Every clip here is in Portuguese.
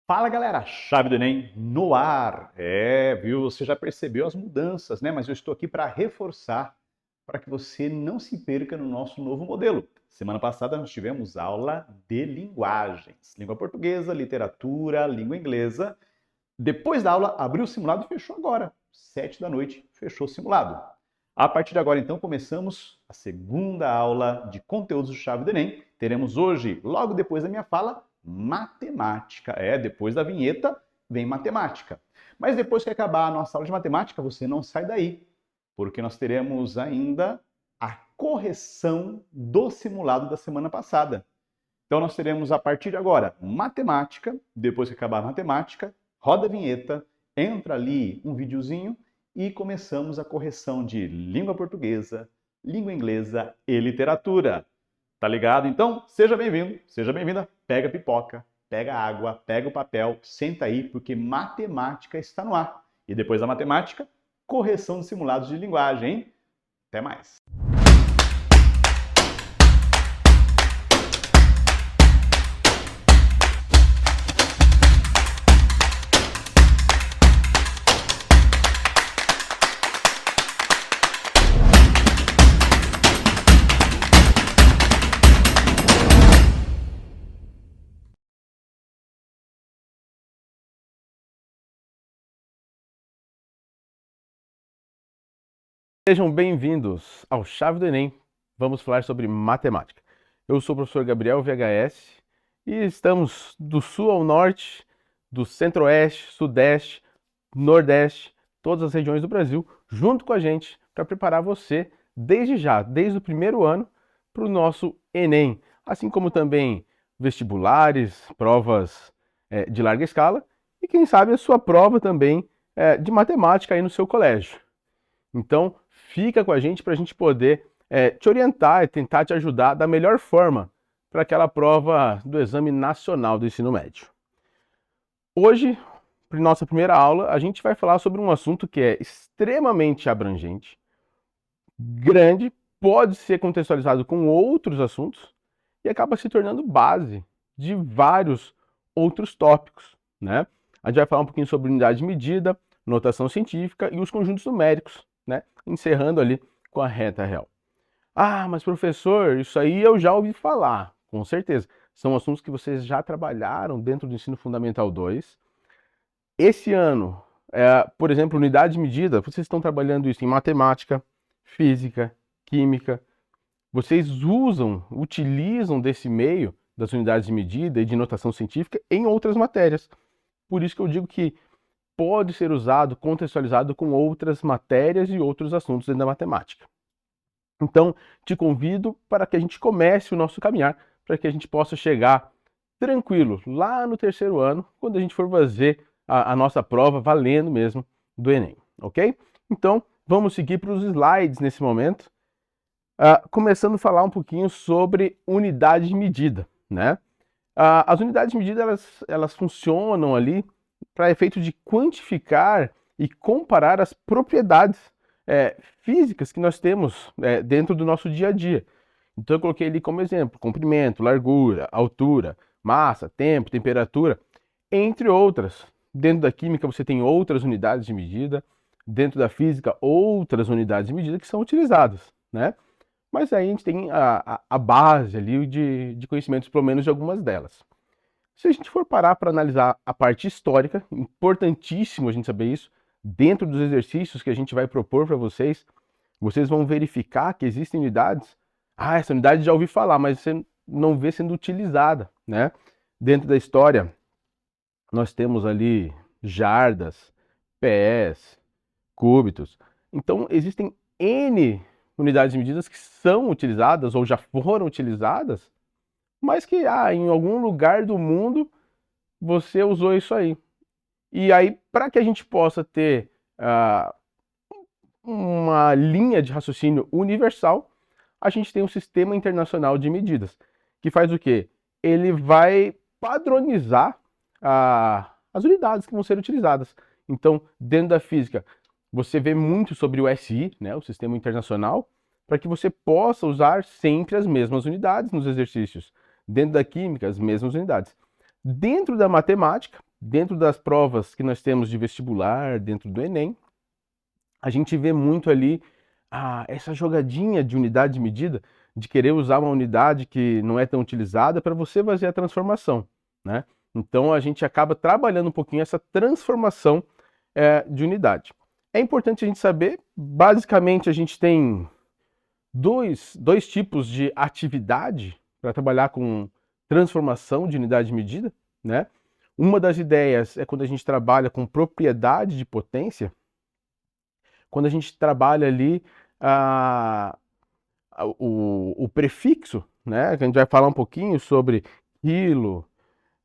Fala galera, Chave do Enem no ar. Viu? Você já percebeu as mudanças, né? Mas eu estou aqui para reforçar, para que você não se perca no nosso novo modelo. Semana passada nós tivemos aula de linguagens, língua portuguesa, literatura, língua inglesa. Depois da aula, abriu o simulado e fechou agora, 7 da noite, fechou o simulado. A partir de agora, então, começamos a segunda aula de conteúdos do Chave do Enem. Teremos hoje, logo depois da minha fala, matemática. Depois da vinheta vem matemática. Mas depois que acabar a nossa aula de matemática, você não sai daí, porque nós teremos ainda a correção do simulado da semana passada. Então nós teremos a partir de agora matemática, depois que acabar a matemática, roda a vinheta, entra ali um videozinho e começamos a correção de língua portuguesa, língua inglesa e literatura. Tá ligado? Então, seja bem-vindo, seja bem-vinda. Pega a pipoca, pega a água, pega o papel, senta aí, porque matemática está no ar. E depois da matemática, correção de simulados de linguagem, hein? Até mais! Sejam bem-vindos ao Chave do Enem. Vamos falar sobre matemática. Eu sou o professor Gabriel VHS e estamos do sul ao norte, do centro-oeste, sudeste, nordeste, todas as regiões do Brasil, junto com a gente para preparar você desde já, desde o primeiro ano, para o nosso Enem, assim como também vestibulares, provas de larga escala e quem sabe a sua prova também de matemática aí no seu colégio. Então, fica com a gente para a gente poder te orientar e tentar te ajudar da melhor forma para aquela prova do Exame Nacional do Ensino Médio. Hoje, para nossa primeira aula, a gente vai falar sobre um assunto que é extremamente abrangente, grande, pode ser contextualizado com outros assuntos e acaba se tornando base de vários outros tópicos, né? A gente vai falar um pouquinho sobre unidade de medida, notação científica e os conjuntos numéricos, né? Encerrando ali com a reta real. Ah, mas professor, isso aí eu já ouvi falar, com certeza. São assuntos que vocês já trabalharam dentro do Ensino Fundamental 2. Esse ano, por exemplo, unidade de medida, vocês estão trabalhando isso em matemática, física, química. Vocês utilizam desse meio das unidades de medida e de notação científica em outras matérias. Por isso que eu digo que pode ser usado, contextualizado com outras matérias e outros assuntos dentro da matemática. Então, te convido para que a gente comece o nosso caminhar, para que a gente possa chegar tranquilo lá no terceiro ano, quando a gente for fazer a nossa prova valendo mesmo do Enem, ok? Então, vamos seguir para os slides nesse momento, começando a falar um pouquinho sobre unidade de medida, né? As unidades de medida, elas funcionam ali para efeito de quantificar e comparar as propriedades físicas que nós temos dentro do nosso dia a dia. Então eu coloquei ali como exemplo, comprimento, largura, altura, massa, tempo, temperatura, entre outras. Dentro da química você tem outras unidades de medida, dentro da física outras unidades de medida que são utilizadas, né? Mas aí a gente tem a base ali de conhecimentos, pelo menos de algumas delas. Se a gente for parar para analisar a parte histórica, importantíssimo a gente saber isso, dentro dos exercícios que a gente vai propor para vocês, vocês vão verificar que existem unidades. Essa unidade já ouvi falar, mas você não vê sendo utilizada, né? Dentro da história, nós temos ali jardas, pés, cúbitos. Então, existem N unidades de medidas que são utilizadas ou já foram utilizadas, mas que em algum lugar do mundo você usou isso aí. E aí, para que a gente possa ter uma linha de raciocínio universal, a gente tem um sistema internacional de medidas, que faz o quê? Ele vai padronizar as unidades que vão ser utilizadas. Então, dentro da física, você vê muito sobre o SI, né, o Sistema Internacional, para que você possa usar sempre as mesmas unidades nos exercícios. Dentro da química, as mesmas unidades. Dentro da matemática, dentro das provas que nós temos de vestibular, dentro do Enem, a gente vê muito ali essa jogadinha de unidade de medida, de querer usar uma unidade que não é tão utilizada para você fazer a transformação, né? Então a gente acaba trabalhando um pouquinho essa transformação de unidade. É importante a gente saber, basicamente a gente tem dois tipos de atividade para trabalhar com transformação de unidade de medida, né? Uma das ideias é quando a gente trabalha com propriedade de potência, quando a gente trabalha ali o prefixo, né? Que a gente vai falar um pouquinho sobre quilo,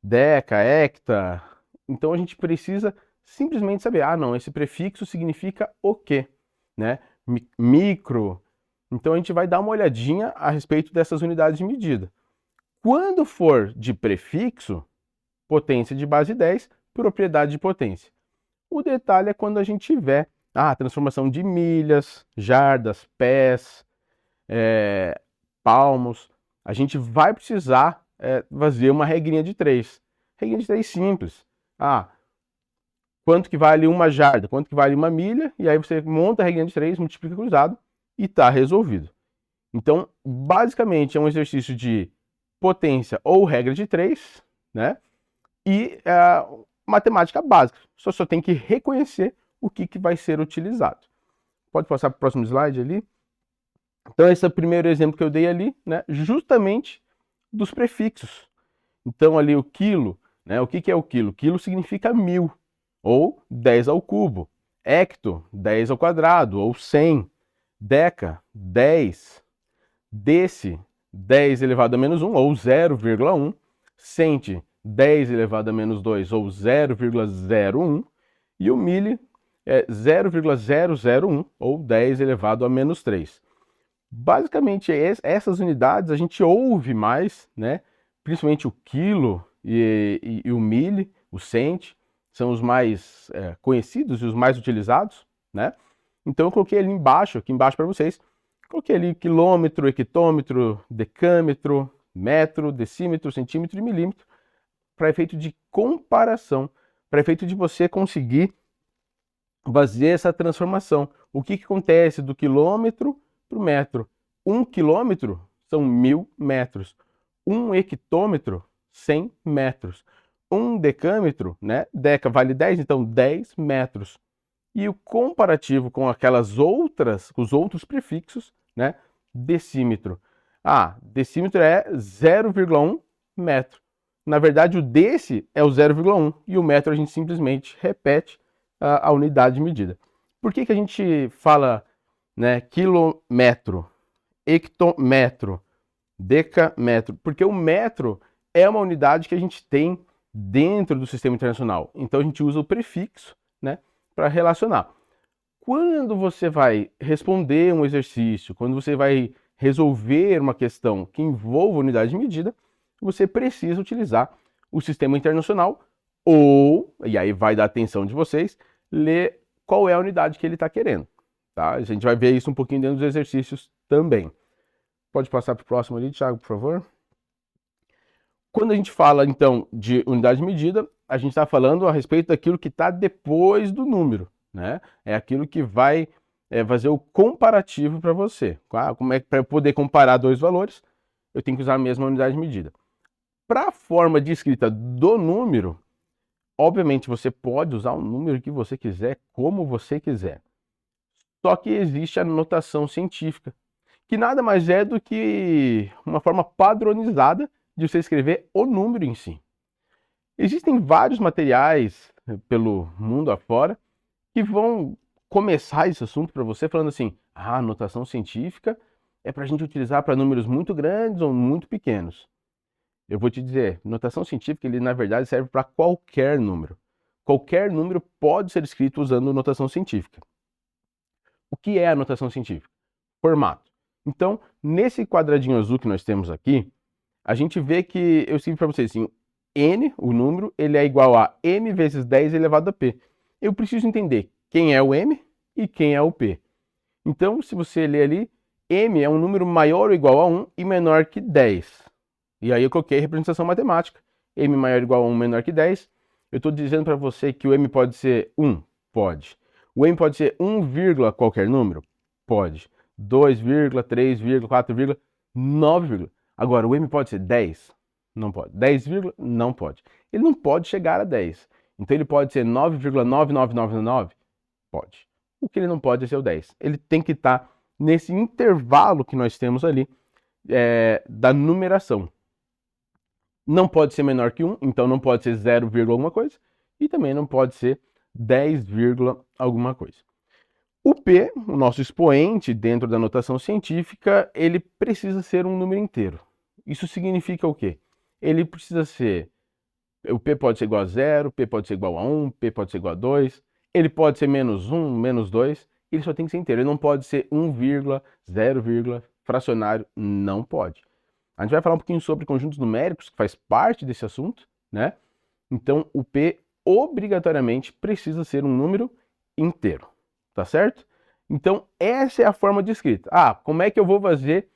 deca, hecta. Então a gente precisa simplesmente saber, não, esse prefixo significa o quê, né? Micro. Então a gente vai dar uma olhadinha a respeito dessas unidades de medida. Quando for de prefixo, potência de base 10, propriedade de potência. O detalhe é quando a gente tiver a transformação de milhas, jardas, pés, palmos. A gente vai precisar fazer uma regrinha de 3. Regrinha de 3 simples. Quanto que vale uma jarda, quanto que vale uma milha, e aí você monta a regrinha de 3, multiplica cruzado e está resolvido. Então, basicamente, é um exercício de potência ou regra de 3, né? E matemática básica. Só tem que reconhecer o que vai ser utilizado. Pode passar para o próximo slide ali. Então, esse é o primeiro exemplo que eu dei ali, né? Justamente dos prefixos. Então, ali o quilo, né? O que é o quilo? Quilo significa 1000, ou 10 ao cubo. Hecto, 10 ao quadrado, ou 100. Deca, 10. Deci, 10 elevado a menos 1, ou 0,1. Centi, 10 elevado a menos 2, ou 0,01. E o mili é 0,001, ou 10 elevado a menos 3. Basicamente, essas unidades a gente ouve mais, né? Principalmente o quilo e o mili, o centi, são os mais conhecidos e os mais utilizados, né? Então eu coloquei ali embaixo, aqui embaixo para vocês, coloquei ali quilômetro, hectômetro, decâmetro, metro, decímetro, centímetro e milímetro, para efeito de comparação, para efeito de você conseguir fazer essa transformação. O que acontece do quilômetro para o metro? 1 quilômetro são 1000 metros. 1 hectômetro, 100 metros. 1 decâmetro, né? Deca vale 10, então 10 metros. E o comparativo com com os outros prefixos, né? Decímetro. Decímetro é 0,1 metro. Na verdade, o desse é o 0,1 e o metro a gente simplesmente repete a unidade de medida. Por que a gente fala, né, quilômetro, hectômetro, decâmetro? Porque o metro é uma unidade que a gente tem dentro do sistema internacional. Então a gente usa o prefixo, né, para relacionar. Quando você vai responder um exercício, quando você vai resolver uma questão que envolva unidade de medida, você precisa utilizar o sistema internacional e aí vai da atenção de vocês, ler qual é a unidade que ele está querendo. Tá? A gente vai ver isso um pouquinho dentro dos exercícios também. Pode passar para o próximo ali, Thiago, por favor. Quando a gente fala, então, de unidade de medida, a gente está falando a respeito daquilo que está depois do número, né? É aquilo que vai fazer o comparativo para você. Como é que para eu poder comparar dois valores, eu tenho que usar a mesma unidade de medida. Para a forma de escrita do número, obviamente você pode usar o número que você quiser, como você quiser. Só que existe a notação científica, que nada mais é do que uma forma padronizada de você escrever o número em si. Existem vários materiais pelo mundo afora que vão começar esse assunto para você falando assim, a notação científica é para a gente utilizar para números muito grandes ou muito pequenos. Eu vou te dizer, notação científica, ele na verdade serve para qualquer número. Qualquer número pode ser escrito usando notação científica. O que é a notação científica? Formato. Então, nesse quadradinho azul que nós temos aqui, a gente vê que eu escrevi para vocês assim, n, o número, ele é igual a m vezes 10 elevado a p. Eu preciso entender quem é o m e quem é o p. Então, se você ler ali, m é um número maior ou igual a 1 e menor que 10. E aí eu coloquei representação matemática. M maior ou igual a 1 menor que 10. Eu estou dizendo para você que o M pode ser 1? Pode. O M pode ser 1, qualquer número? Pode. 2, 3, 4, 9. Agora, o M pode ser 10? Não pode. 10, não pode. Ele não pode chegar a 10. Então ele pode ser 9,99999? Pode. O que ele não pode é ser o 10. Ele tem que estar nesse intervalo que nós temos ali da numeração. Não pode ser menor que 1, então não pode ser 0, alguma coisa. E também não pode ser 10, alguma coisa. O P, o nosso expoente dentro da notação científica, ele precisa ser um número inteiro. Isso significa o quê? Ele precisa ser... O P pode ser igual a 0, P pode ser igual a 1, P pode ser igual a 2, ele pode ser menos 1, menos 2, ele só tem que ser inteiro. Ele não pode ser 1, 0, fracionário, não pode. A gente vai falar um pouquinho sobre conjuntos numéricos, que faz parte desse assunto, né? Então, o P obrigatoriamente precisa ser um número inteiro, tá certo? Então, essa é a forma de escrita. Como é que eu vou fazer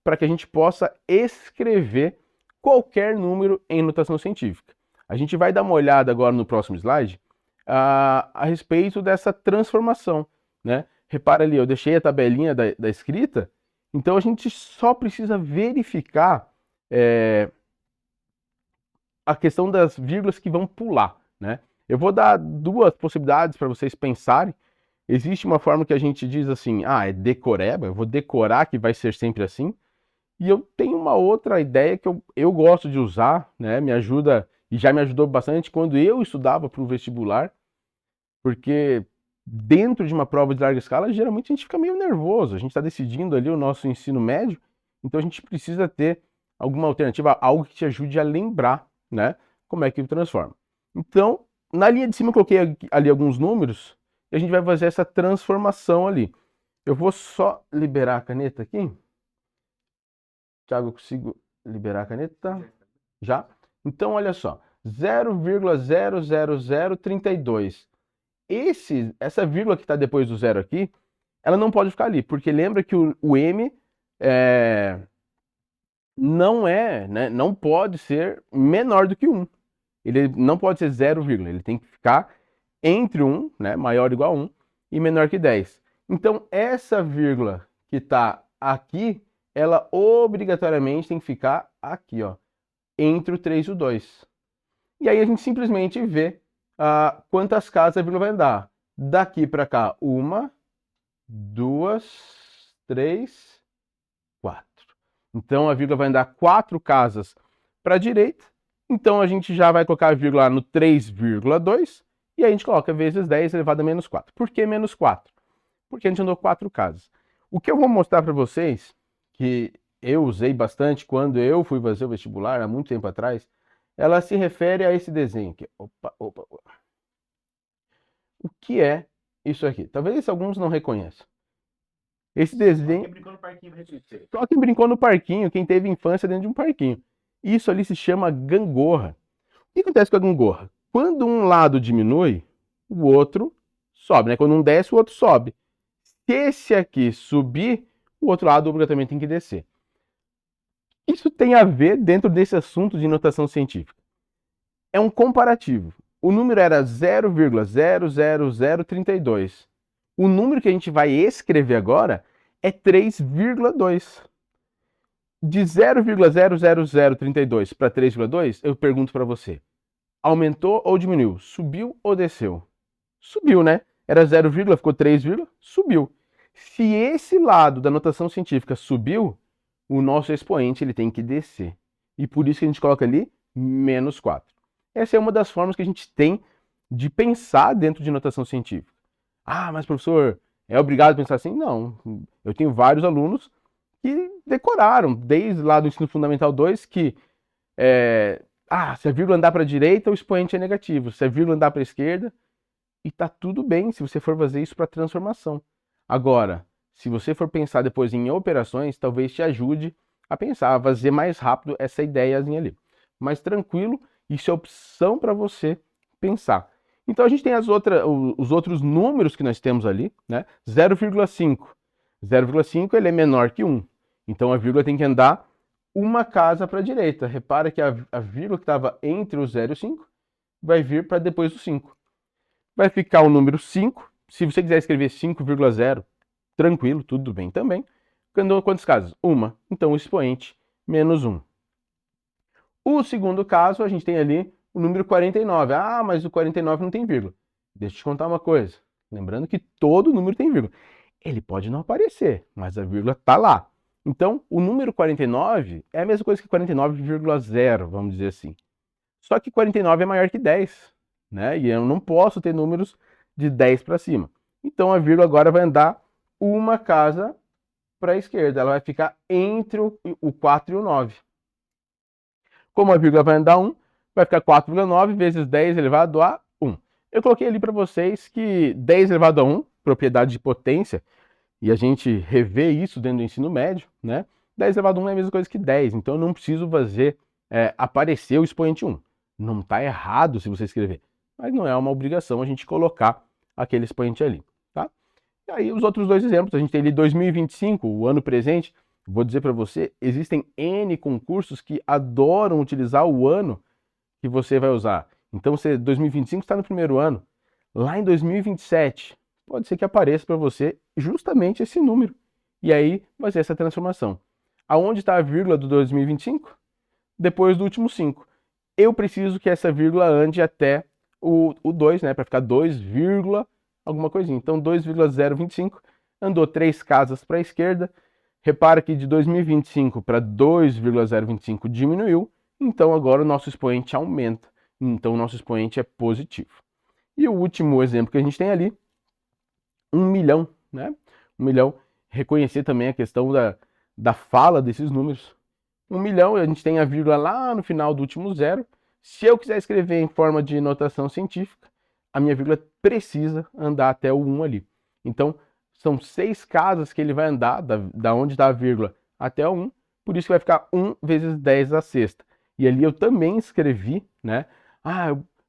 para que a gente possa escrever qualquer número em notação científica? A gente vai dar uma olhada agora no próximo slide a respeito dessa transformação, né? Repara ali, eu deixei a tabelinha da escrita, então a gente só precisa verificar a questão das vírgulas que vão pular, né? Eu vou dar duas possibilidades para vocês pensarem. Existe uma forma que a gente diz assim, é decoreba, eu vou decorar que vai ser sempre assim. E eu tenho uma outra ideia que eu gosto de usar, né? Me ajuda, e já me ajudou bastante quando eu estudava para o vestibular, porque dentro de uma prova de larga escala, geralmente a gente fica meio nervoso, a gente está decidindo ali o nosso ensino médio, então a gente precisa ter alguma alternativa, algo que te ajude a lembrar, né? Como é que transforma. Então, na linha de cima eu coloquei ali alguns números, e a gente vai fazer essa transformação ali. Eu vou só liberar a caneta aqui. Thiago, eu consigo liberar a caneta? Já? Então, olha só. 0,00032. Essa vírgula que está depois do zero aqui, ela não pode ficar ali, porque lembra que o M não pode ser menor do que 1. Ele não pode ser 0, ele tem que ficar entre 1, né, maior ou igual a 1, e menor que 10. Então, essa vírgula que está aqui, ela obrigatoriamente tem que ficar aqui, ó, entre o 3 e o 2. E aí a gente simplesmente vê quantas casas a vírgula vai andar. Daqui para cá, 1, 2, 3, 4. Então a vírgula vai andar 4 casas para a direita. Então a gente já vai colocar a vírgula no 3,2 e aí a gente coloca vezes 10 elevado a menos 4. Por que menos 4? Porque a gente andou 4 casas. O que eu vou mostrar para vocês, que eu usei bastante quando eu fui fazer o vestibular há muito tempo atrás, ela se refere a esse desenho aqui. Opa. O que é isso aqui? Talvez alguns não reconheçam. Esse desenho... Só quem brincou no parquinho vai reconhecer. Só quem brincou no parquinho, quem teve infância dentro de um parquinho. Isso ali se chama gangorra. O que acontece com a gangorra? Quando um lado diminui, o outro sobe, né? Quando um desce, o outro sobe. Se esse aqui subir, o outro lado obrigatoriamente tem que descer. Isso tem a ver dentro desse assunto de notação científica. É um comparativo. O número era 0,00032. O número que a gente vai escrever agora é 3,2. De 0,00032 para 3,2, eu pergunto para você, aumentou ou diminuiu? Subiu ou desceu? Subiu, né? Era 0, ficou 3, subiu. Se esse lado da notação científica subiu, o nosso expoente ele tem que descer. E por isso que a gente coloca ali menos 4. Essa é uma das formas que a gente tem de pensar dentro de notação científica. Mas professor, é obrigado a pensar assim? Não. Eu tenho vários alunos que decoraram, desde lá do ensino fundamental 2, que se a vírgula andar para a direita, o expoente é negativo. Se a vírgula andar para a esquerda, e tá tudo bem se você for fazer isso para transformação. Agora, se você for pensar depois em operações, talvez te ajude a pensar, a fazer mais rápido essa ideiazinha ali. Mas tranquilo, isso é opção para você pensar. Então a gente tem os outros números que nós temos ali, né? 0,5. 0,5 ele é menor que 1. Então a vírgula tem que andar uma casa para a direita. Repara que a vírgula que estava entre o 0 e o 5 vai vir para depois do 5. Vai ficar o número 5. Se você quiser escrever 5,0, tranquilo, tudo bem também. Quantos casos? Uma. Então, o expoente menos 1. O segundo caso, a gente tem ali o número 49. Ah, mas o 49 não tem vírgula. Deixa eu te contar uma coisa. Lembrando que todo número tem vírgula. Ele pode não aparecer, mas a vírgula está lá. Então, o número 49 é a mesma coisa que 49,0, vamos dizer assim. Só que 49 é maior que 10, né? E eu não posso ter números de 10 para cima. Então, a vírgula agora vai andar uma casa para a esquerda. Ela vai ficar entre o 4 e o 9. Como a vírgula vai andar 1, vai ficar 4,9 vezes 10 elevado a 1. Eu coloquei ali para vocês que 10 elevado a 1, propriedade de potência, e a gente revê isso dentro do ensino médio, né? 10 elevado a 1 é a mesma coisa que 10, então eu não preciso fazer aparecer o expoente 1. Não está errado se você escrever, mas não é uma obrigação a gente colocar aquele expoente ali, tá? E aí os outros dois exemplos, a gente tem ali 2025, o ano presente. Vou dizer para você, existem N concursos que adoram utilizar o ano que você vai usar. Então, você 2025 está no primeiro ano. Lá em 2027, pode ser que apareça para você justamente esse número. E aí vai ser essa transformação. Aonde está a vírgula do 2025? Depois do último 5. Eu preciso que essa vírgula ande até o 2, né? Para ficar 2, alguma coisinha. Então, 2,025 andou 3 casas para a esquerda. Repara que de 2025 para 2,025 diminuiu, então agora o nosso expoente aumenta, então o nosso expoente é positivo. E o último exemplo que a gente tem ali, 1 milhão, né? 1 milhão, reconhecer também a questão da fala desses números. 1 milhão, a gente tem a vírgula lá no final do último zero. Se eu quiser escrever em forma de notação científica, a minha vírgula precisa andar até o 1 ali. Então, são 6 casas que ele vai andar, da onde está a vírgula até o 1, por isso que vai ficar 1 vezes 10 à sexta. E ali eu também escrevi, né?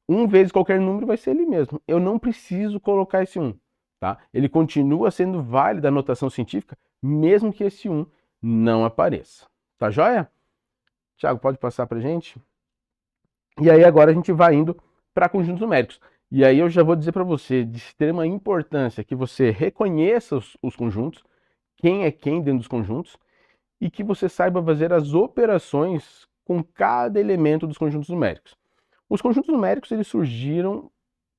1 vezes qualquer número vai ser ele mesmo. Eu não preciso colocar esse 1, tá? Ele continua sendo válido a notação científica, mesmo que esse 1 não apareça. Tá joia? Tiago, pode passar pra gente? E aí agora a gente vai indo para conjuntos numéricos. E aí eu já vou dizer para você, de extrema importância, que você reconheça os conjuntos, quem é quem dentro dos conjuntos, e que você saiba fazer as operações com cada elemento dos conjuntos numéricos. Os conjuntos numéricos eles surgiram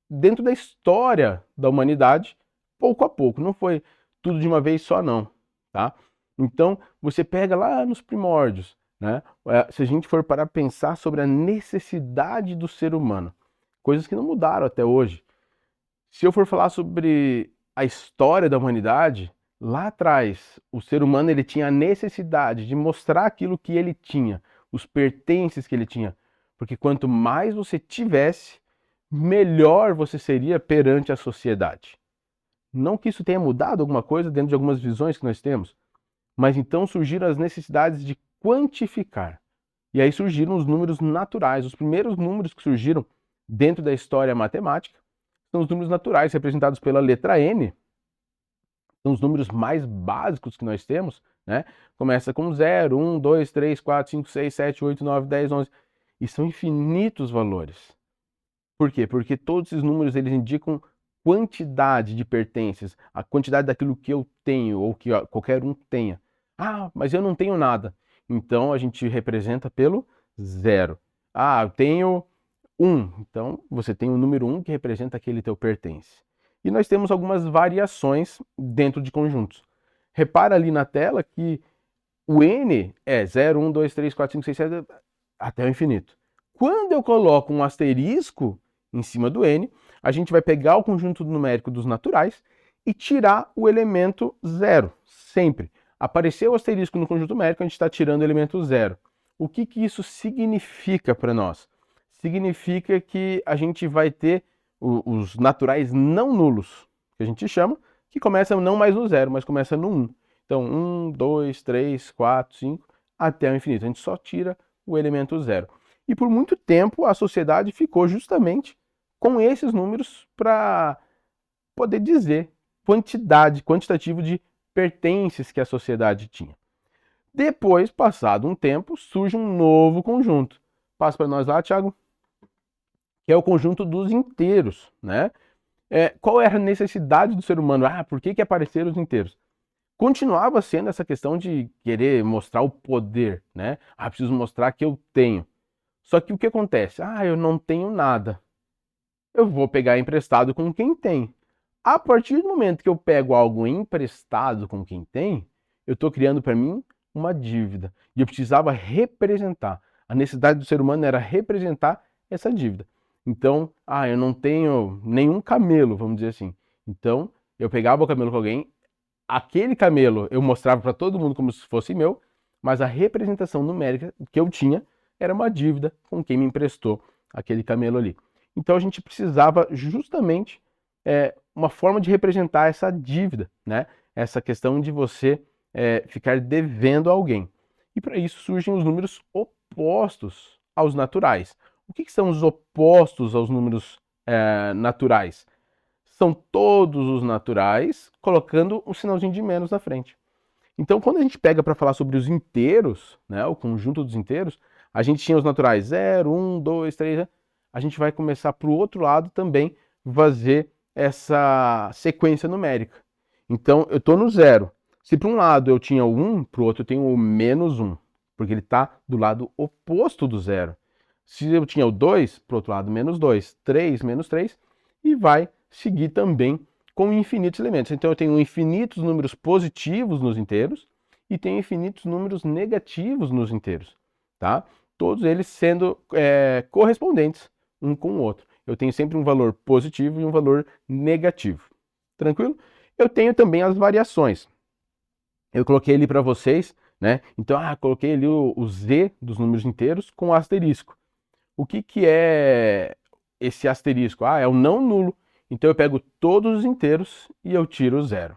dentro da história da humanidade, pouco a pouco, não foi tudo de uma vez só não, tá? Então, você pega lá nos primórdios, né? Se a gente for parar a pensar sobre a necessidade do ser humano, coisas que não mudaram até hoje. Se eu for falar sobre a história da humanidade, lá atrás, o ser humano ele tinha a necessidade de mostrar aquilo que ele tinha, os pertences que ele tinha. Porque quanto mais você tivesse, melhor você seria perante a sociedade. Não que isso tenha mudado alguma coisa dentro de algumas visões que nós temos, mas então surgiram as necessidades de quantificar. E aí surgiram os números naturais. Os primeiros números que surgiram dentro da história matemática são os números naturais, representados pela letra N. São os números mais básicos que nós temos, né? Começa com 0, 1, 2, 3, 4, 5, 6, 7, 8, 9, 10, 11. E são infinitos valores. Por quê? Porque todos esses números eles indicam quantidade de pertences, a quantidade daquilo que eu tenho ou que qualquer um tenha. Ah, mas eu não tenho nada. Então a gente representa pelo 0. Ah, eu tenho 1. Então você tem o número 1 que representa aquele teu pertence. E nós temos algumas variações dentro de conjuntos. Repara ali na tela que o N é 0, 1, 2, 3, 4, 5, 6, 7, até o infinito. Quando eu coloco um asterisco em cima do N, a gente vai pegar o conjunto numérico dos naturais e tirar o elemento 0, sempre. Apareceu o asterisco no conjunto numérico, a gente está tirando o elemento 0. O que isso significa para nós? Significa que a gente vai ter os naturais não nulos, que a gente chama, que começam não mais no 0, mas começa no 1. Então, 1, 2, 3, 4, 5, até o infinito. A gente só tira o elemento 0. E por muito tempo a sociedade ficou justamente com esses números para poder dizer quantitativo de pertences que a sociedade tinha. Depois, passado um tempo, surge um novo conjunto. Passa para nós lá, Thiago. que é o conjunto dos inteiros, né? Qual era a necessidade do ser humano? Por que apareceram os inteiros? Continuava sendo essa questão de querer mostrar o poder, né? Preciso mostrar que eu tenho. Só que o que acontece? Eu não tenho nada. Eu vou pegar emprestado com quem tem. A partir do momento que eu pego algo emprestado com quem tem, eu estou criando para mim uma dívida. E eu precisava representar. A necessidade do ser humano era representar essa dívida. Então, eu não tenho nenhum camelo, vamos dizer assim. Então, eu pegava o camelo com alguém, aquele camelo eu mostrava para todo mundo como se fosse meu, mas a representação numérica que eu tinha era uma dívida com quem me emprestou aquele camelo ali. Então a gente precisava justamente uma forma de representar essa dívida, né? Essa questão de você ficar devendo a alguém. E para isso surgem os números opostos aos naturais. O que são os opostos aos números naturais? São todos os naturais colocando um sinalzinho de menos na frente. Então, quando a gente pega para falar sobre os inteiros, né, o conjunto dos inteiros, a gente tinha os naturais 0, 1, 2, 3, a gente vai começar para o outro lado também fazer essa sequência numérica. Então, eu estou no 0. Se para um lado eu tinha o 1, para o outro eu tenho o menos 1, porque ele está do lado oposto do 0. Se eu tinha o 2, para o outro lado menos 2, 3, menos 3, e vai seguir também com infinitos elementos. Então eu tenho infinitos números positivos nos inteiros e tenho infinitos números negativos nos inteiros, tá? Todos eles sendo correspondentes um com o outro. Eu tenho sempre um valor positivo e um valor negativo. Tranquilo? Eu tenho também as variações. Eu coloquei ali para vocês, né? Então, coloquei ali o Z dos números inteiros com asterisco. O que é esse asterisco? É o não nulo. Então eu pego todos os inteiros e eu tiro o 0.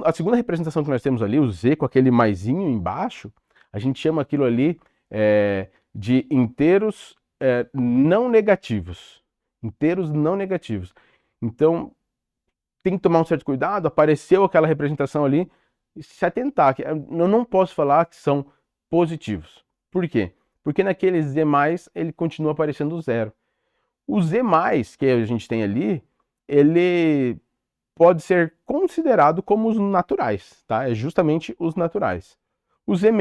A segunda representação que nós temos ali, o Z com aquele maisinho embaixo, a gente chama aquilo ali de inteiros não negativos. Inteiros não negativos. Então tem que tomar um certo cuidado, apareceu aquela representação ali, e se atentar. Eu não posso falar que são positivos. Por quê? Porque naquele Z+, ele continua aparecendo 0. O Z+, que a gente tem ali, ele pode ser considerado como os naturais, tá? É justamente os naturais. Os Z-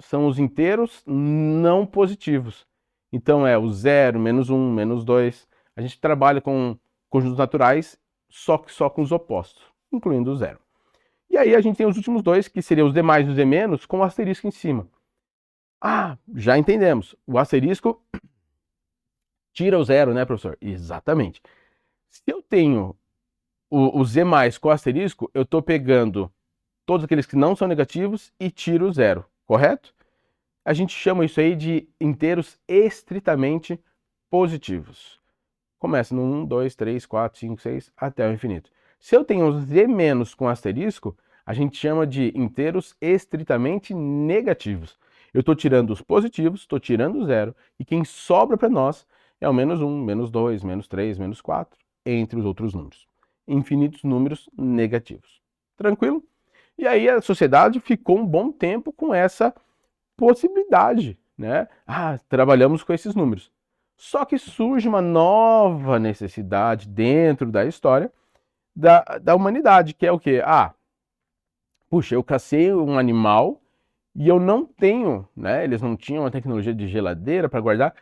são os inteiros não positivos. Então é o 0, menos 1, menos 2. A gente trabalha com conjuntos naturais só com os opostos, incluindo o 0. E aí a gente tem os últimos dois, que seriam os D+, e os Z-, com o asterisco em cima. Já entendemos. O asterisco tira o 0, né, professor? Exatamente. Se eu tenho o Z+ com asterisco, eu estou pegando todos aqueles que não são negativos e tiro o 0, correto? A gente chama isso aí de inteiros estritamente positivos. Começa no 1, 2, 3, 4, 5, 6, até o infinito. Se eu tenho Z- com asterisco, a gente chama de inteiros estritamente negativos. Eu estou tirando os positivos, estou tirando o 0, e quem sobra para nós é o menos 1, menos 2, menos 3, menos 4, entre os outros números. Infinitos números negativos. Tranquilo? E aí a sociedade ficou um bom tempo com essa possibilidade, né? Trabalhamos com esses números. Só que surge uma nova necessidade dentro da história da humanidade, que é o quê? Puxa, eu cacei um animal e eu não tenho, né? Eles não tinham a tecnologia de geladeira para guardar.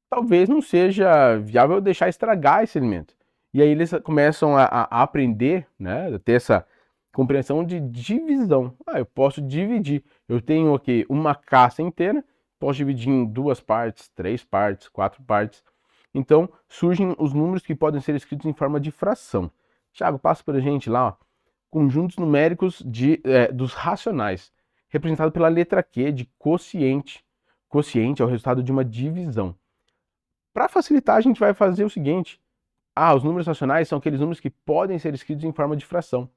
Talvez não seja viável deixar estragar esse alimento. E aí eles começam a aprender, né? A ter essa compreensão de divisão. Eu posso dividir. Eu tenho aqui uma caça inteira, posso dividir em 2 partes, 3 partes, 4 partes. Então surgem os números que podem ser escritos em forma de fração. Thiago, passa para a gente lá, ó, conjuntos numéricos dos racionais, representado pela letra Q de quociente. Quociente é o resultado de uma divisão. Para facilitar, a gente vai fazer o seguinte. Os números racionais são aqueles números que podem ser escritos em forma de fração.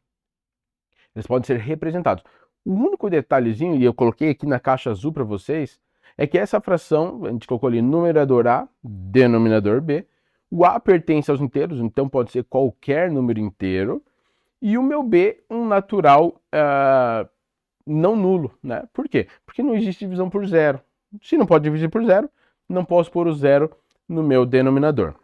Eles podem ser representados. O único detalhezinho, e eu coloquei aqui na caixa azul para vocês, é que essa fração, a gente colocou ali numerador A, denominador B. O A pertence aos inteiros, então pode ser qualquer número inteiro. E o meu B, um natural não nulo, né? Por quê? Porque não existe divisão por zero. Se não pode dividir por zero, não posso pôr o zero no meu denominador.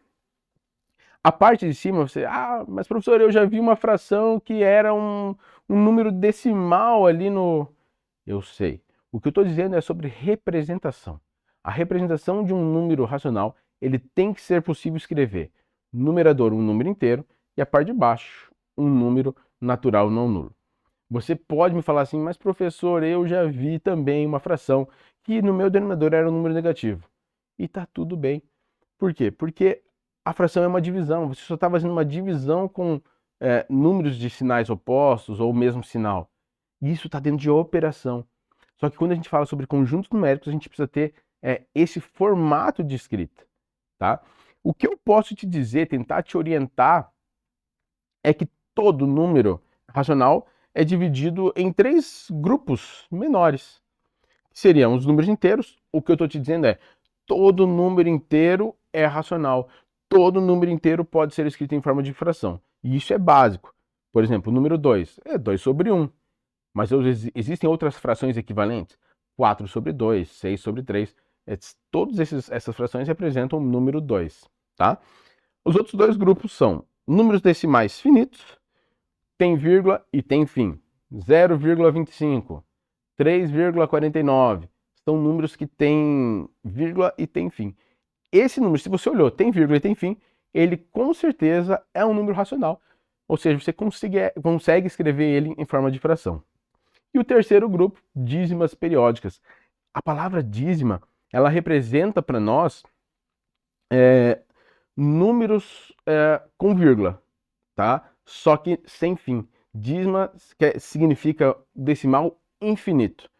A parte de cima, você, mas professor, eu já vi uma fração que era um número decimal ali no... Eu sei. O que eu estou dizendo é sobre representação. A representação de um número racional, ele tem que ser possível escrever numerador, um número inteiro, e a parte de baixo, um número natural não nulo. Você pode me falar assim, mas professor, eu já vi também uma fração que no meu denominador era um número negativo. E tá tudo bem. Por quê? Porque a fração é uma divisão. Você só está fazendo uma divisão com números de sinais opostos ou o mesmo sinal. Isso está dentro de operação. Só que quando a gente fala sobre conjuntos numéricos, a gente precisa ter esse formato de escrita. Tá? O que eu posso te dizer, tentar te orientar, é que todo número racional é dividido em 3 grupos menores. Seriam os números inteiros. O que eu estou te dizendo é, todo número inteiro é racional. Todo número inteiro pode ser escrito em forma de fração. E isso é básico. Por exemplo, o número 2 é 2 sobre 1. Mas existem outras frações equivalentes. 4 sobre 2, 6 sobre 3. Todas essas frações representam o número 2. Tá? Os outros 2 grupos são números decimais finitos, tem vírgula e tem fim. 0,25, 3,49. São números que têm vírgula e tem fim. Esse número, se você olhou, tem vírgula e tem fim, ele com certeza é um número racional. Ou seja, você consegue escrever ele em forma de fração. E o terceiro grupo, dízimas periódicas. A palavra dízima, ela representa para nós números com vírgula, tá? Só que sem fim. Dízima significa decimal infinito.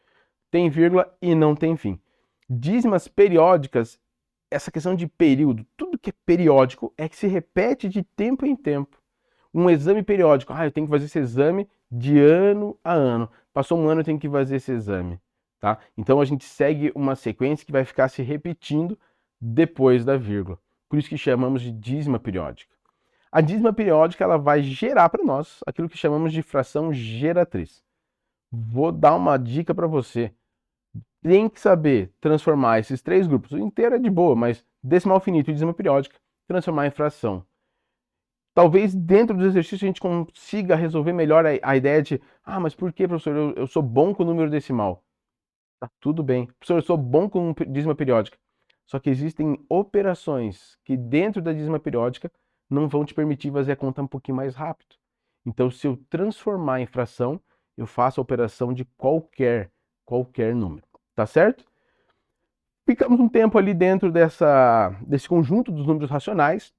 Tem vírgula e não tem fim. Dízimas periódicas, essa questão de período, tudo que é periódico é que se repete de tempo em tempo. Um exame periódico, eu tenho que fazer esse exame de ano a ano. Passou um ano, eu tenho que fazer esse exame. Tá? Então a gente segue uma sequência que vai ficar se repetindo depois da vírgula. Por isso que chamamos de dízima periódica. A dízima periódica ela vai gerar para nós aquilo que chamamos de fração geratriz. Vou dar uma dica para você. Tem que saber transformar esses 3 grupos. O inteiro é de boa, mas decimal finito e dízima periódica, transformar em fração. Talvez dentro do exercício a gente consiga resolver melhor a ideia de mas por que, professor, eu sou bom com o número decimal? Tá tudo bem. Professor, eu sou bom com dízima periódica. Só que existem operações que dentro da dízima periódica não vão te permitir fazer a conta um pouquinho mais rápido. Então, se eu transformar em fração, eu faço a operação de qualquer número. Tá certo? Ficamos um tempo ali dentro desse conjunto dos números racionais.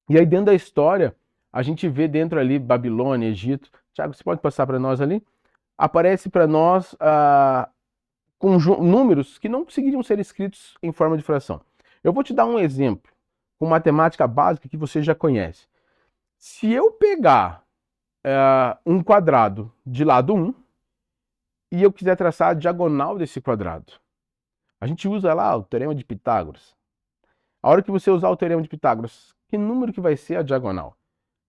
E aí dentro da história, a gente vê dentro ali Babilônia, Egito. Tiago, você pode passar para nós ali? Aparece para nós números que não conseguiriam ser escritos em forma de fração. Eu vou te dar um exemplo com matemática básica que você já conhece. Se eu pegar um quadrado de lado 1 e eu quiser traçar a diagonal desse quadrado, a gente usa lá o teorema de Pitágoras. A hora que você usar o teorema de Pitágoras, que número que vai ser a diagonal?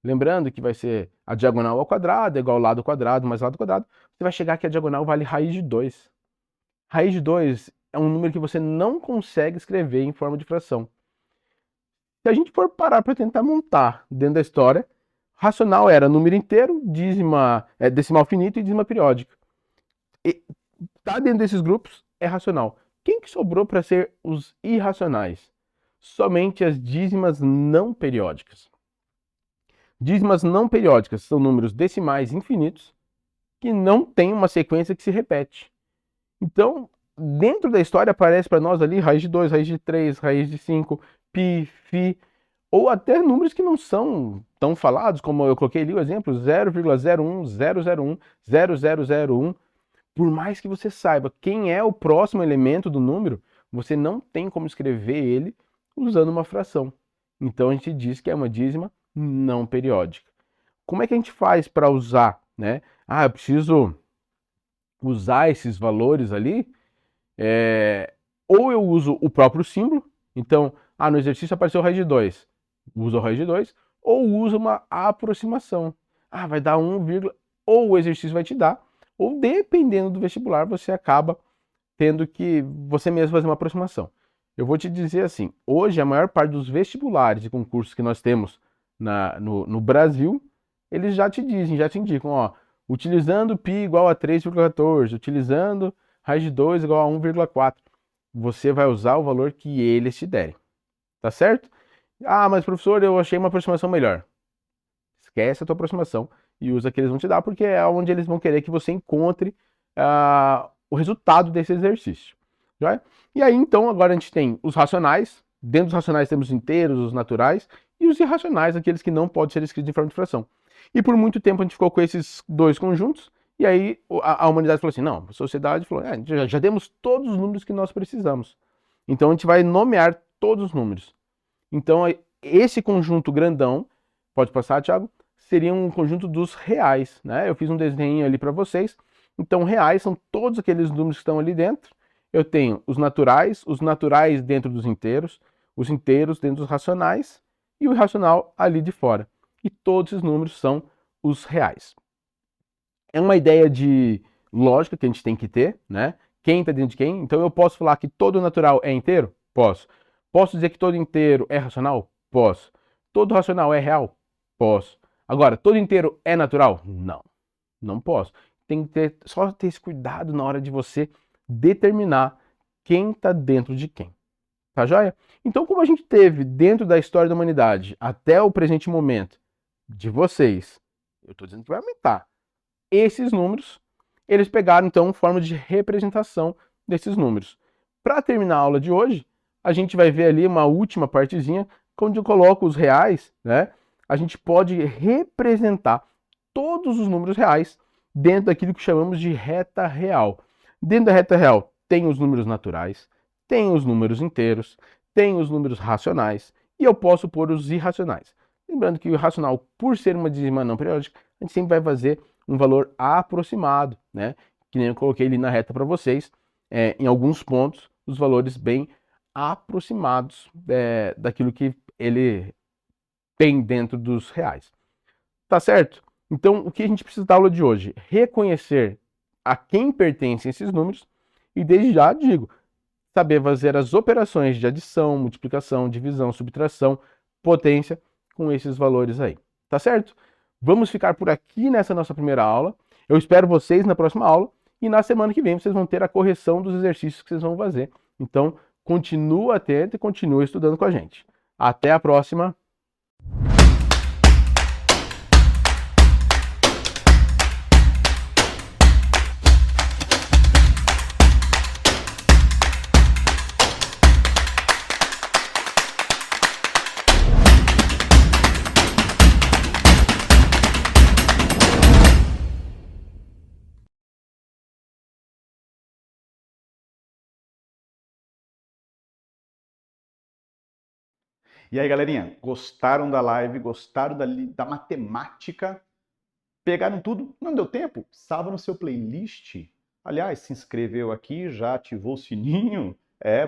Lembrando que vai ser a diagonal ao quadrado, é igual ao lado quadrado mais lado quadrado. Você vai chegar que a diagonal vale raiz de 2. Raiz de 2 é um número que você não consegue escrever em forma de fração. Se a gente for parar para tentar montar dentro da história, racional era número inteiro, decimal finito e dízima periódica. Tá dentro desses grupos, é racional. Quem que sobrou para ser os irracionais? Somente as dízimas não periódicas. Dízimas não periódicas são números decimais infinitos que não têm uma sequência que se repete. Então, dentro da história aparece para nós ali raiz de 2, raiz de 3, raiz de 5, pi, fi, ou até números que não são tão falados, como eu coloquei ali o exemplo, 0,01, 001, 0001. Por mais que você saiba quem é o próximo elemento do número, você não tem como escrever ele usando uma fração. Então a gente diz que é uma dízima não periódica. Como é que a gente faz para usar, né? Eu preciso usar esses valores ali, ou eu uso o próprio símbolo, então, no exercício apareceu raiz de 2, uso a raiz de 2, ou uso uma aproximação. Vai dar 1, ou o exercício vai te dar, ou dependendo do vestibular, você acaba tendo que você mesmo fazer uma aproximação. Eu vou te dizer assim, hoje a maior parte dos vestibulares e concursos que nós temos no Brasil, eles já te dizem, já te indicam, ó, utilizando π igual a 3,14, utilizando raiz de 2 igual a 1,4, você vai usar o valor que eles te derem, tá certo? Ah, mas professor, eu achei uma aproximação melhor. Esquece a tua aproximação e usa a que eles vão te dar, porque é onde eles vão querer que você encontre o resultado desse exercício. Já? E aí, então, agora a gente tem os racionais. Dentro dos racionais temos os inteiros, os naturais, e os irracionais, aqueles que não podem ser escritos em forma de fração. E por muito tempo a gente ficou com esses dois conjuntos, e aí a humanidade falou assim, não, a sociedade falou, já demos todos os números que nós precisamos. Então a gente vai nomear todos os números. Então esse conjunto grandão, pode passar, Thiago, seria um conjunto dos reais, né? Eu fiz um desenho ali para vocês. Então reais são todos aqueles números que estão ali dentro. Eu tenho os naturais dentro dos inteiros, os inteiros dentro dos racionais e o irracional ali de fora. E todos esses números são os reais. É uma ideia de lógica que a gente tem que ter, né? Quem está dentro de quem? Então eu posso falar que todo natural é inteiro? Posso. Posso dizer que todo inteiro é racional? Posso. Todo racional é real? Posso. Agora, todo inteiro é natural? Não. Não posso. Tem que só ter esse cuidado na hora de você determinar quem está dentro de quem. Tá joia? Então, como a gente teve dentro da história da humanidade até o presente momento de vocês, eu estou dizendo que vai aumentar, esses números, eles pegaram então forma de representação desses números. Para terminar a aula de hoje, a gente vai ver ali uma última partezinha, onde eu coloco os reais, né? A gente pode representar todos os números reais dentro daquilo que chamamos de reta real. Dentro da reta real tem os números naturais, tem os números inteiros, tem os números racionais e eu posso pôr os irracionais. Lembrando que o irracional, por ser uma dízima não periódica, a gente sempre vai fazer um valor aproximado, né? Que nem eu coloquei ali na reta para vocês, em alguns pontos, os valores bem aproximados daquilo que ele tem dentro dos reais. Tá certo? Então, o que a gente precisa da aula de hoje? Reconhecer a quem pertencem esses números e, desde já, digo, saber fazer as operações de adição, multiplicação, divisão, subtração, potência com esses valores aí. Tá certo? Vamos ficar por aqui nessa nossa primeira aula. Eu espero vocês na próxima aula e na semana que vem vocês vão ter a correção dos exercícios que vocês vão fazer. Então, continua atento e continua estudando com a gente. Até a próxima! E aí, galerinha, gostaram da live? Gostaram da matemática? Pegaram tudo? Não deu tempo? Salva no seu playlist. Aliás, se inscreveu aqui, já ativou o sininho?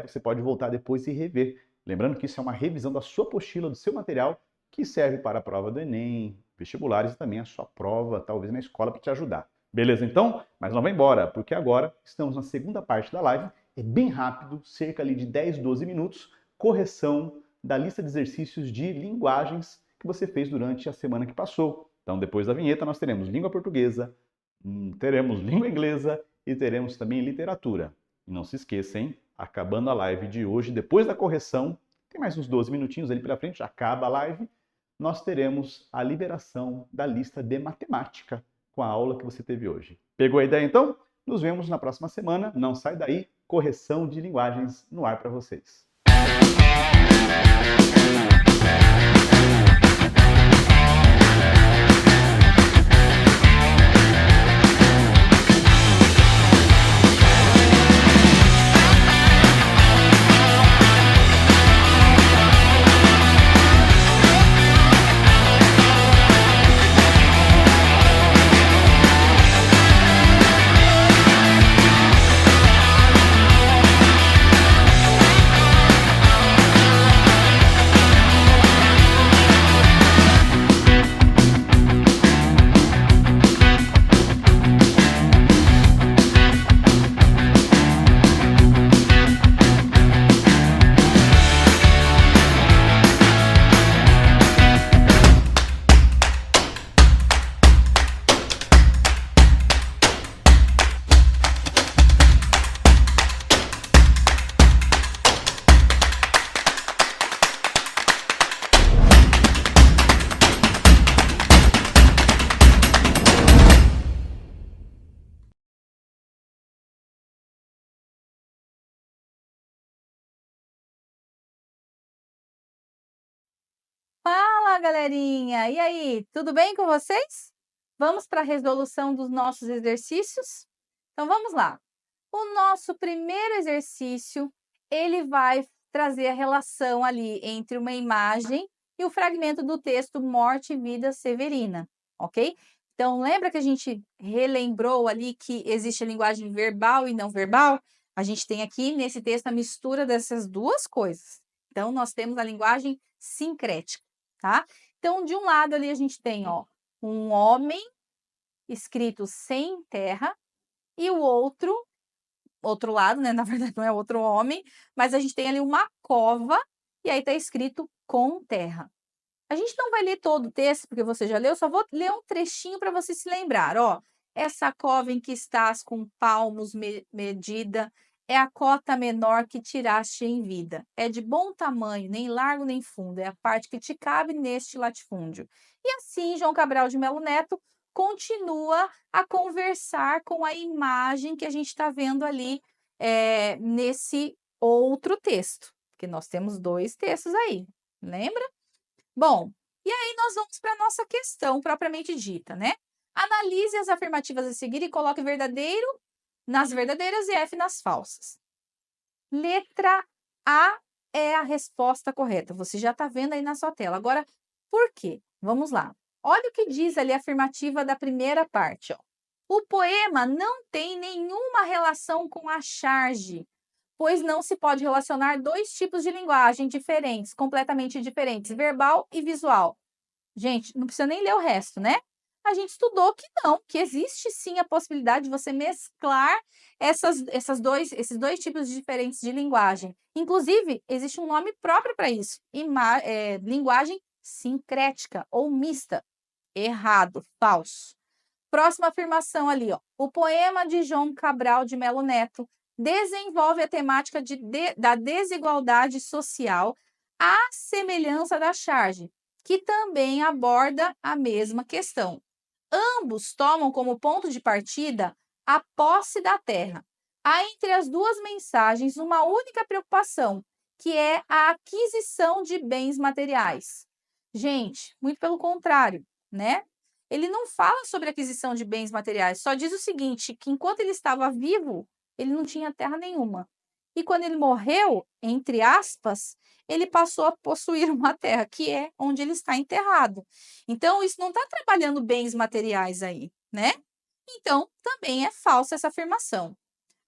Você pode voltar depois e rever. Lembrando que isso é uma revisão da sua apostila, do seu material, que serve para a prova do Enem, vestibulares e também a sua prova, talvez na escola, para te ajudar. Beleza, então? Mas não vai embora, porque agora estamos na segunda parte da live. É bem rápido, cerca ali de 10, 12 minutos, correção da lista de exercícios de linguagens que você fez durante a semana que passou. Então, depois da vinheta, nós teremos língua portuguesa, teremos língua inglesa e teremos também literatura. E não se esqueça, hein? Acabando a live de hoje, depois da correção, tem mais uns 12 minutinhos ali pela frente, já acaba a live, nós teremos a liberação da lista de matemática com a aula que você teve hoje. Pegou a ideia, então? Nos vemos na próxima semana. Não sai daí, correção de linguagens no ar para vocês. Fala, galerinha! E aí, tudo bem com vocês? Vamos para a resolução dos nossos exercícios? Então, vamos lá. O nosso primeiro exercício, ele vai trazer a relação ali entre uma imagem e o fragmento do texto Morte e Vida Severina, ok? Então, lembra que a gente relembrou ali que existe a linguagem verbal e não verbal? A gente tem aqui nesse texto a mistura dessas duas coisas. Então, nós temos a linguagem sincrética, tá? Então, de um lado ali a gente tem, ó, um homem escrito sem terra e o outro lado, né? Na verdade, não é outro homem, mas a gente tem ali uma cova e aí está escrito com terra. A gente não vai ler todo o texto, porque você já leu, só vou ler um trechinho para você se lembrar. Ó, essa cova em que estás com palmos medida é a cota menor que tiraste em vida. É de bom tamanho, nem largo nem fundo, é a parte que te cabe neste latifúndio. E assim, João Cabral de Melo Neto continua a conversar com a imagem que a gente está vendo ali nesse outro texto, porque nós temos dois textos aí, lembra? Bom, e aí nós vamos para a nossa questão propriamente dita, né? Analise as afirmativas a seguir e coloque verdadeiro nas verdadeiras e F nas falsas. Letra A é a resposta correta. Você já está vendo aí na sua tela. Agora, por quê? Vamos lá. Olha o que diz ali a afirmativa da primeira parte. Ó. O poema não tem nenhuma relação com a charge, pois não se pode relacionar dois tipos de linguagem diferentes, completamente diferentes, verbal e visual. Gente, não precisa nem ler o resto, né? A gente estudou que não, que existe sim a possibilidade de você mesclar esses dois tipos diferentes de linguagem. Inclusive, existe um nome próprio para isso, linguagem sincrética ou mista. Errado, falso. Próxima afirmação ali, ó. O poema de João Cabral de Melo Neto desenvolve a temática da desigualdade social à semelhança da charge, que também aborda a mesma questão. Ambos tomam como ponto de partida a posse da terra. Há entre as duas mensagens uma única preocupação, que é a aquisição de bens materiais. Gente, muito pelo contrário, né? Ele não fala sobre aquisição de bens materiais, só diz o seguinte, que enquanto ele estava vivo, ele não tinha terra nenhuma. E quando ele morreu, entre aspas, ele passou a possuir uma terra, que é onde ele está enterrado. Então, isso não está trabalhando bens materiais aí, né? Então, também é falsa essa afirmação.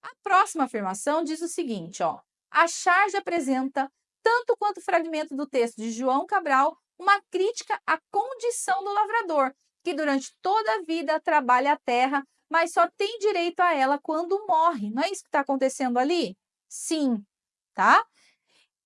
A próxima afirmação diz o seguinte, ó. A charge apresenta, tanto quanto o fragmento do texto de João Cabral, uma crítica à condição do lavrador, que durante toda a vida trabalha a terra, mas só tem direito a ela quando morre. Não é isso que está acontecendo ali? Sim, tá?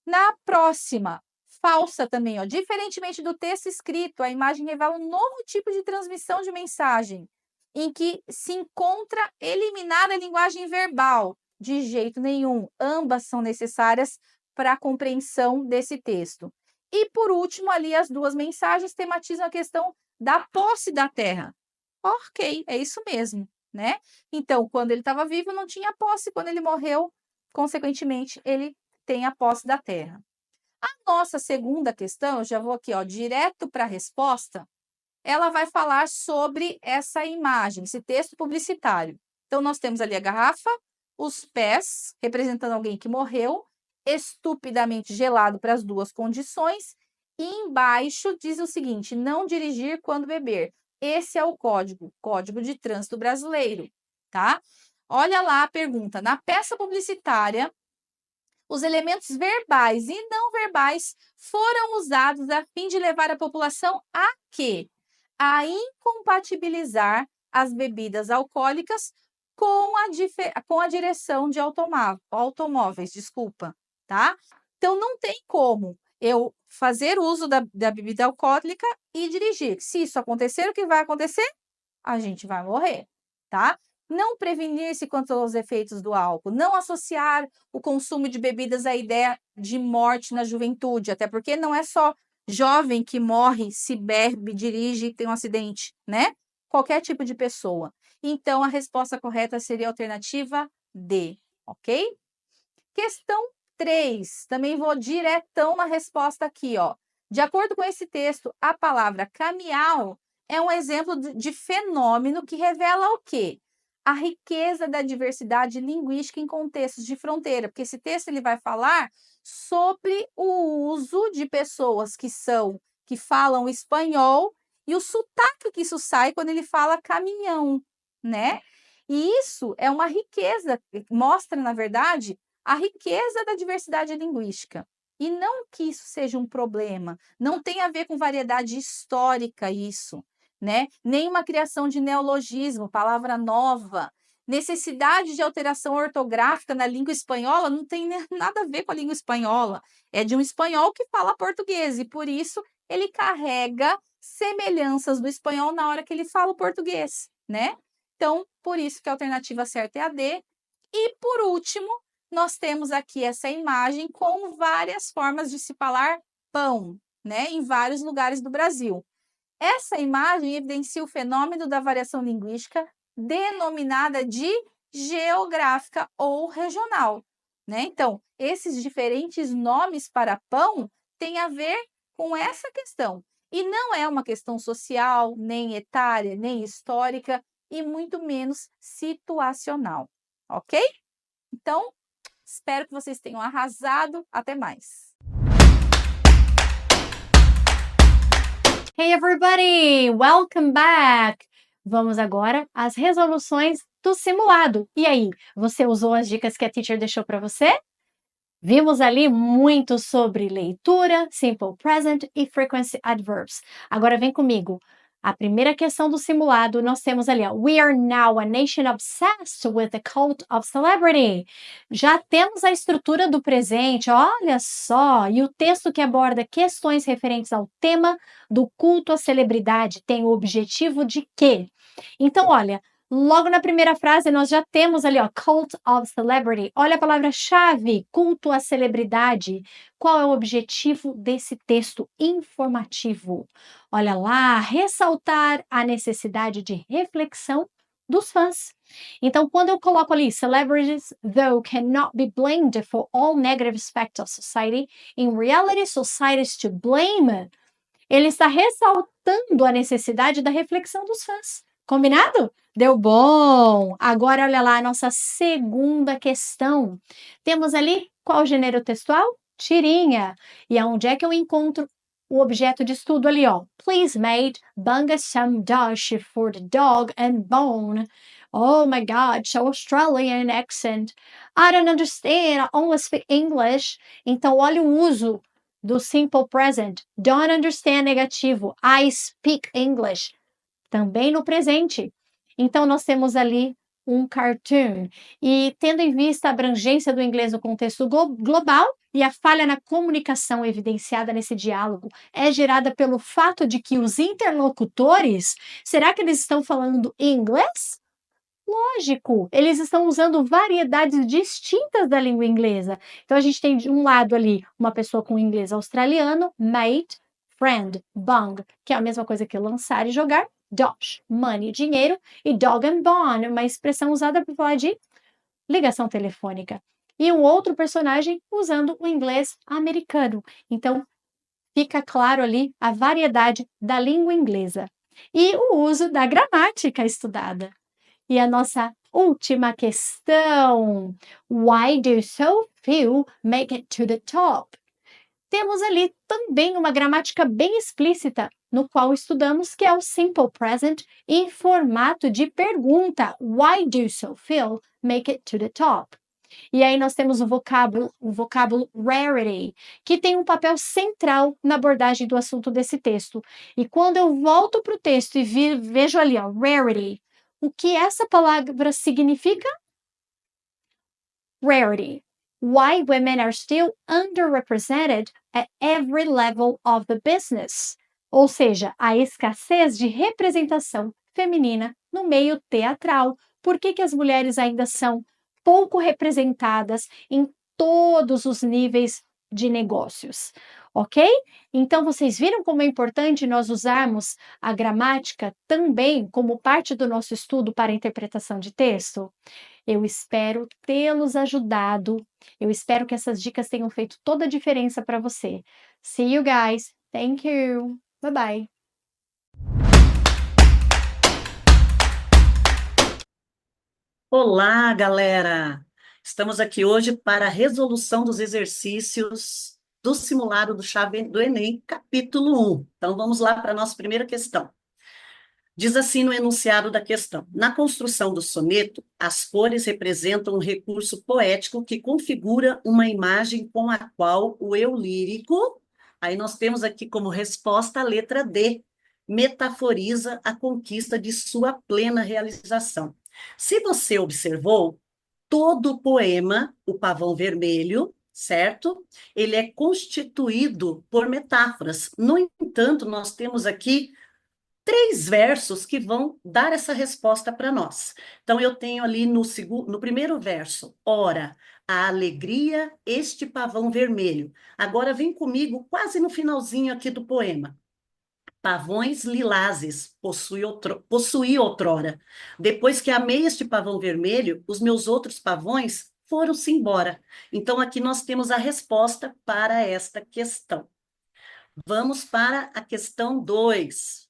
Na próxima, falsa também, ó. Diferentemente do texto escrito, a imagem revela um novo tipo de transmissão de mensagem, em que se encontra eliminar a linguagem verbal. De jeito nenhum, ambas são necessárias para a compreensão desse texto. E, por último, ali as duas mensagens tematizam a questão da posse da terra. Ok, é isso mesmo, né? Então, quando ele estava vivo, não tinha posse. Quando ele morreu, consequentemente, ele tem a posse da terra. A nossa segunda questão, eu já vou aqui, ó, direto para a resposta, ela vai falar sobre essa imagem, esse texto publicitário. Então, nós temos ali a garrafa, os pés, representando alguém que morreu, estupidamente gelado para as duas condições, e embaixo diz o seguinte, não dirigir quando beber. Esse é o Código de Trânsito Brasileiro, tá? Olha lá a pergunta, na peça publicitária, os elementos verbais e não verbais foram usados a fim de levar a população a quê? A incompatibilizar as bebidas alcoólicas com a direção de automóveis, desculpa, tá? Então, não tem como eu fazer uso da bebida alcoólica e dirigir. Se isso acontecer, o que vai acontecer? A gente vai morrer, tá? Não prevenir-se quanto aos efeitos do álcool, não associar o consumo de bebidas à ideia de morte na juventude, até porque não é só jovem que morre, se bebe, dirige e tem um acidente, né? Qualquer tipo de pessoa. Então, a resposta correta seria a alternativa D, ok? Questão 3, também vou diretão na resposta aqui, ó. De acordo com esse texto, a palavra caminhal é um exemplo de fenômeno que revela o quê? A riqueza da diversidade linguística em contextos de fronteira, porque esse texto ele vai falar sobre o uso de pessoas que falam espanhol e o sotaque que isso sai quando ele fala caminhão, né? E isso é uma riqueza, mostra, na verdade, a riqueza da diversidade linguística. E não que isso seja um problema, não tem a ver com variedade histórica isso, né? Nem uma criação de neologismo, palavra nova. Necessidade de alteração ortográfica na língua espanhola não tem nada a ver com a língua espanhola. É de um espanhol que fala português e, por isso, ele carrega semelhanças do espanhol na hora que ele fala o português, né? Então, por isso que a alternativa certa é a D. E, por último, nós temos aqui essa imagem com várias formas de se falar pão, né? Em vários lugares do Brasil. Essa imagem evidencia o fenômeno da variação linguística denominada de geográfica ou regional, né? Então, esses diferentes nomes para pão têm a ver com essa questão. E não é uma questão social, nem etária, nem histórica e muito menos situacional, ok? Então, espero que vocês tenham arrasado. Até mais! Hey everybody, welcome back! Vamos agora às resoluções do simulado. E aí, você usou as dicas que a teacher deixou para você? Vimos ali muito sobre leitura, simple present e frequency adverbs. Agora vem comigo. A primeira questão do simulado, nós temos ali, ó, We are now a nation obsessed with the cult of celebrity. Já temos a estrutura do presente, olha só, e o texto que aborda questões referentes ao tema do culto à celebridade tem o objetivo de quê? Então, olha, logo na primeira frase nós já temos ali, ó, cult of celebrity. Olha a palavra-chave, culto à celebridade. Qual é o objetivo desse texto informativo? Olha lá, ressaltar a necessidade de reflexão dos fãs. Então, quando eu coloco ali, celebrities, though, cannot be blamed for all negative aspects of society, in reality, society is to blame. Ele está ressaltando a necessidade da reflexão dos fãs. Combinado? Deu bom! Agora, olha lá a nossa segunda questão. Temos ali qual gênero textual? Tirinha. E aonde é que eu encontro o objeto de estudo ali, ó? Please, mate, bung us some dash for the dog and bone. Oh my God, so Australian accent. I don't understand, I only speak English. Então, olha o uso do simple present. Don't understand negativo. I speak English. Também no presente. Então, nós temos ali um cartoon. E tendo em vista a abrangência do inglês no contexto global e a falha na comunicação evidenciada nesse diálogo é gerada pelo fato de que os interlocutores, será que eles estão falando inglês? Lógico, eles estão usando variedades distintas da língua inglesa. Então, a gente tem de um lado ali uma pessoa com inglês australiano, mate, friend, bung, que é a mesma coisa que lançar e jogar, dosh, money, dinheiro, e dog and bone, uma expressão usada para falar de ligação telefônica. E um outro personagem usando o inglês americano. Então, fica claro ali a variedade da língua inglesa. E o uso da gramática estudada. E a nossa última questão. Why do so few make it to the top? Temos ali também uma gramática bem explícita, no qual estudamos que é o simple present em formato de pergunta. Why do so few make it to the top? E aí nós temos o vocábulo rarity, que tem um papel central na abordagem do assunto desse texto. E quando eu volto para o texto e vejo ali, ó, rarity, o que essa palavra significa? Rarity. Why women are still underrepresented at every level of the business. Ou seja, a escassez de representação feminina no meio teatral. Por que as mulheres ainda são pouco representadas em todos os níveis de negócios? Ok? Então, vocês viram como é importante nós usarmos a gramática também como parte do nosso estudo para a interpretação de texto? Eu espero tê-los ajudado. Eu espero que essas dicas tenham feito toda a diferença para você. See you guys! Thank you. Bye-bye. Olá, galera! Estamos aqui hoje para a resolução dos exercícios do simulado do Chave do Enem, capítulo 1. Então, vamos lá para a nossa primeira questão. Diz assim no enunciado da questão: na construção do soneto, as cores representam um recurso poético que configura uma imagem com a qual o eu lírico, aí nós temos aqui como resposta a letra D, metaforiza a conquista de sua plena realização. Se você observou, todo o poema, O Pavão Vermelho, certo? Ele é constituído por metáforas. No entanto, nós temos aqui 3 versos que vão dar essa resposta para nós. Então, eu tenho ali no primeiro verso, ora, a alegria, este pavão vermelho. Agora, vem comigo quase no finalzinho aqui do poema. Pavões lilazes possuí outrora. Depois que amei este pavão vermelho, os meus outros pavões foram-se embora. Então, aqui nós temos a resposta para esta questão. Vamos para a questão 2.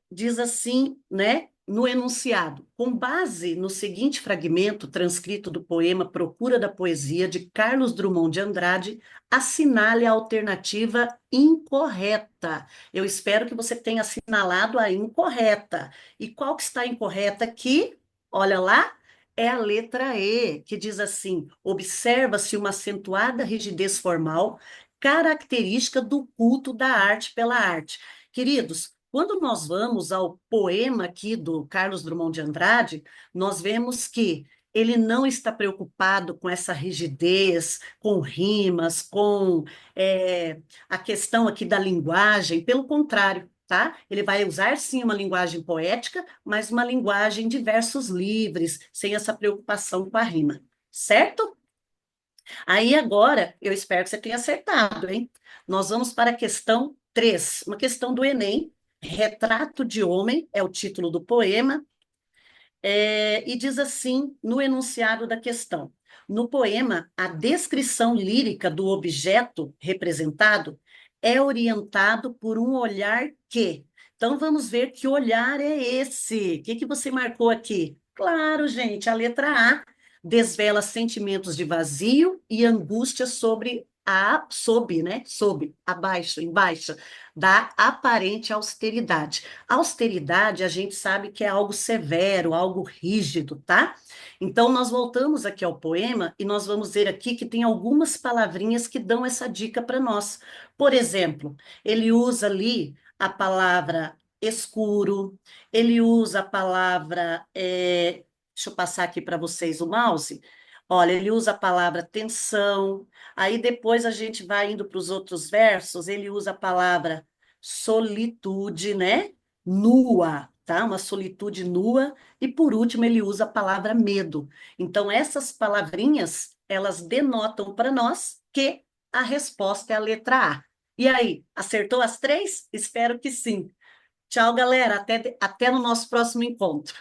Diz assim, né, no enunciado: com base no seguinte fragmento transcrito do poema Procura da Poesia, de Carlos Drummond de Andrade, assinale a alternativa incorreta. Eu espero que você tenha assinalado a incorreta. E qual que está incorreta aqui? Olha lá, é a letra E, que diz assim: observa-se uma acentuada rigidez formal, característica do culto da arte pela arte. Queridos, quando nós vamos ao poema aqui do Carlos Drummond de Andrade, nós vemos que ele não está preocupado com essa rigidez, com rimas, com a questão aqui da linguagem, pelo contrário, tá? Ele vai usar sim uma linguagem poética, mas uma linguagem de versos livres, sem essa preocupação com a rima, certo? Aí agora, eu espero que você tenha acertado, hein? Nós vamos para a questão 3, uma questão do Enem. Retrato de Homem é o título do poema, e diz assim no enunciado da questão: no poema, a descrição lírica do objeto representado é orientado por um olhar que. Então vamos ver que olhar é esse. O que você marcou aqui? Claro, gente, a letra A desvela sentimentos de vazio e angústia abaixo, embaixo, da aparente austeridade. Austeridade, a gente sabe que é algo severo, algo rígido, tá? Então, nós voltamos aqui ao poema e nós vamos ver aqui que tem algumas palavrinhas que dão essa dica para nós. Por exemplo, ele usa ali a escuro, ele usa a palavra, deixa eu passar aqui para vocês o mouse. Olha, ele usa a palavra tensão. Aí depois a gente vai indo para os outros versos, ele usa a palavra solitude, né? Nua, tá? Uma solitude nua. E por último, ele usa a palavra medo. Então, essas palavrinhas, elas denotam para nós que a resposta é a letra A. E aí, acertou as 3? Espero que sim. Tchau, galera. Até no nosso próximo encontro.